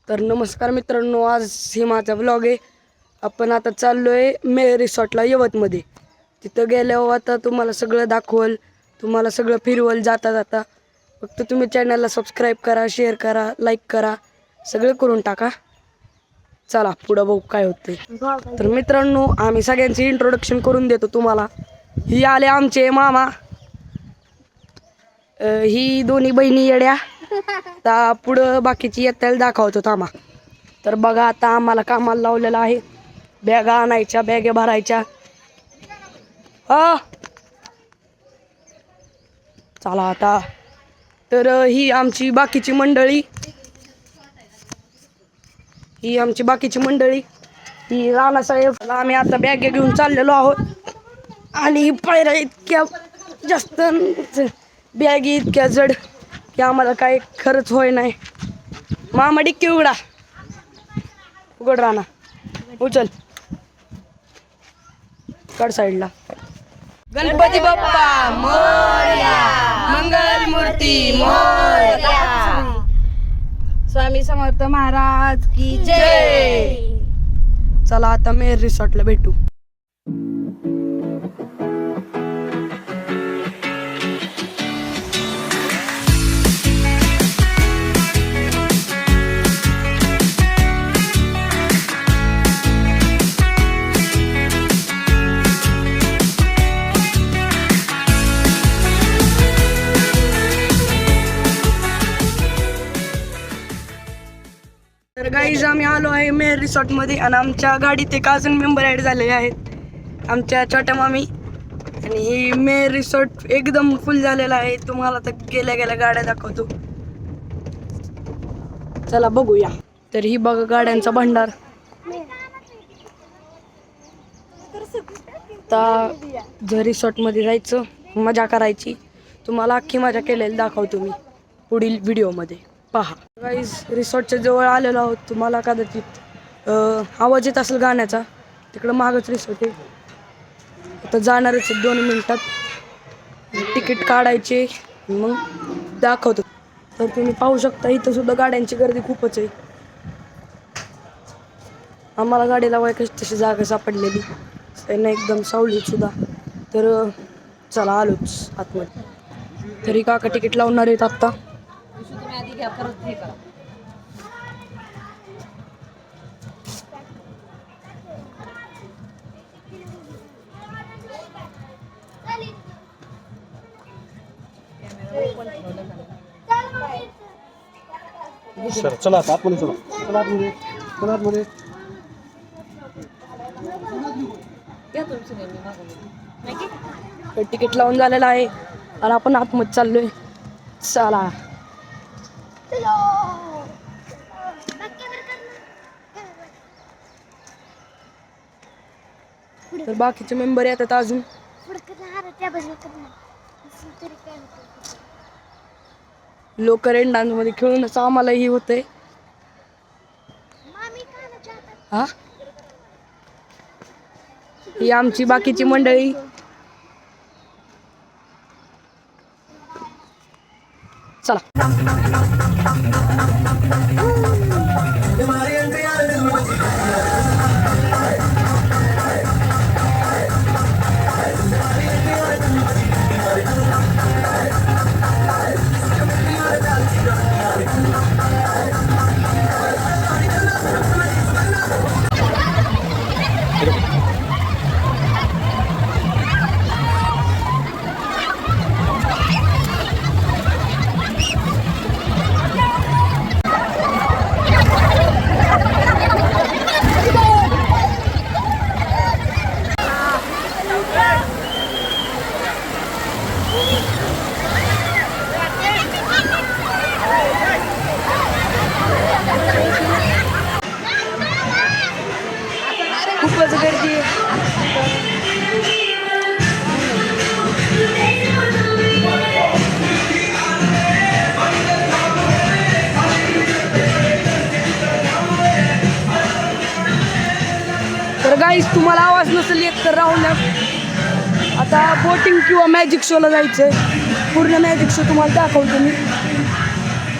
तर नमस्कार मित्रांनो, आज हे माझा ब्लॉग आहे. आपण आता चाललोय मे रिसॉर्टला यवतमध्ये. तिथं गेल्यावर आता तुम्हाला सगळं दाखवल, तुम्हाला सगळं फिरवल जाता जाता. फक्त तुम्ही चॅनलला सबस्क्राईब करा, शेअर करा, लाईक करा, सगळं करून टाका. चला पुढं बघू काय होते. तर मित्रांनो, आम्ही सगळ्यांचे इंट्रोडक्शन करून देतो तुम्हाला. ही आले आमचे मामा, ही दोन्ही बहिणी येड्या. आता पुढं बाकीची येत्याला दाखवतो थांबा. तर बघा, आता आम्हाला कामाला लावलेलं आहे. बॅगा आणायच्या, बॅगे भरायच्या. हा चला आता. तर ही आमची बाकीची मंडळी, ही राणासाहेब. आम्ही आता बॅगे घेऊन चाललेलो आहोत आणि पायऱ्या इतक्या जास्त, बॅगी इतक्या जड की आम्हाला काय खरंच होय नाही. मामा डिक्की उघड राहणार, उचल कड साईडला. गणपती बाप्पा मोरया, मंगल मूर्ती मोरया, स्वामी समर्थ महाराज की जय. चला आता मेर रिसॉर्टला भेटू. तर गाईज, आम्ही आलो आहे मेहर रिसॉर्ट मध्ये आणि आमच्या गाडीत एक अजून मेंबर ऍड झालेले आहेत, आमच्या छोट्या मामी. आणि ही मेहर रिसॉर्ट एकदम फुल झालेला आहे. तुम्हाला तर गेल्या गेल्या गाड्या दाखवतो, चला बघूया. तर ही बघा गाड्यांचा भंडार. आता जर रिसॉर्ट मध्ये जायचं, मजा करायची. तुम्हाला अख्खी मजा केलेली दाखवतो मी पुढील व्हिडिओ मध्ये, पहा. गाईज, रिसॉर्टच्या जवळ आलेलो आहोत. तुम्हाला कदाचित आवाज येत असेल गाण्याचा. तिकडं मागच रिसॉर्ट आहे. आता जाणारच 2 मिनिटात. तिकीट काढायचे, मग दाखवतो. तर तुम्ही पाहू शकता, इथं सुद्धा गाड्यांची गर्दी खूपच आहे. आम्हाला गाडी लावायला तशी जागा सापडलेली त्यांना, एकदम सावलीत सुद्धा. तर चला आलोच आतमध्ये. तरी काका तिकीट लावणार आहेत आत्ता. सर चला आता आतमध्ये चला. चला आतमध्ये, चला आतमध्ये. तिकीट लावून झालेलं आहे आणि आपण आतमध्ये चाललोय. चला. तर बाकीचे मेंबर येतात अजून. लोक रेन डान्स मध्ये खेळूनच आम्हालाही होतंय. हा, ही आमची बाकीची मंडळी. चला. खूपच गर्दी आहे. तर गाईस, तुम्हाला आवाज नसेल येत तर राहून द्या. आता बोटिंग किंवा मॅजिक शोला जायचंय. पूर्ण मॅजिक शो तुम्हाला दाखवतो मी.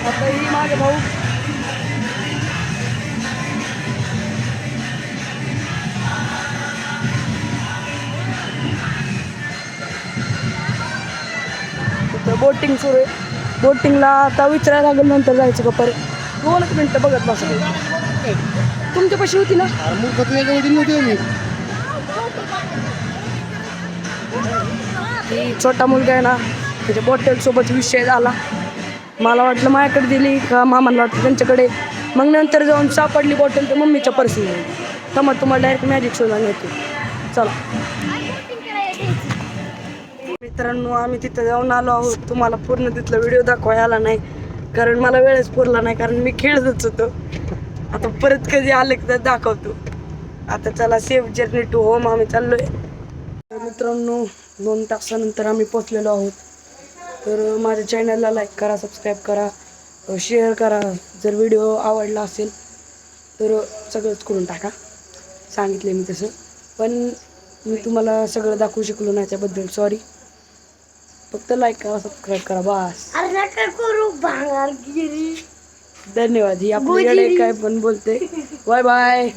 आता ही माझे भाऊ बोटिंग सुरू आहे. बोटिंगला आता विचारायला लागेल, नंतर जायचं का परत. 2 मिनटं बघत बसा. तुमच्यापाशी होती ना? ती छोटा मुलगा आहे ना, त्याच्या बॉटलसोबत विषय झाला. मला वाटलं माझ्याकडे दिली का मामाला वाटलं त्यांच्याकडे. मग नंतर जाऊन सापडली बॉटल तर मम्मीच्या पर्समध्ये. तुम्हाला डायरेक्ट मॅजिक शोला नेतो. चला मित्रांनो, आम्ही तिथं जाऊन आलो आहोत. तुम्हाला पूर्ण तिथला व्हिडिओ दाखवायला आला नाही कारण मला वेळच पुरला नाही, कारण मी खेळतच होतो. आता परत कधी आलं तर दाखवतो. आता चला, सेफ जर्नी टू होम आम्ही चाललोय. मित्रांनो 2 तासानंतर आम्ही पोचलेलो आहोत. तर माझ्या चॅनलला लाईक करा, सबस्क्राईब करा, शेअर करा. जर व्हिडिओ आवडला असेल तर सगळंच करून टाका, सांगितले मी तसं. पण मी तुम्हाला सगळं दाखवू शकलो नाही, त्याबद्दल सॉरी. फक्त लाईक करा, सबस्क्राईब करा, बस. धन्यवाद. ही आपली येडे काय पण बोलते. Bye bye.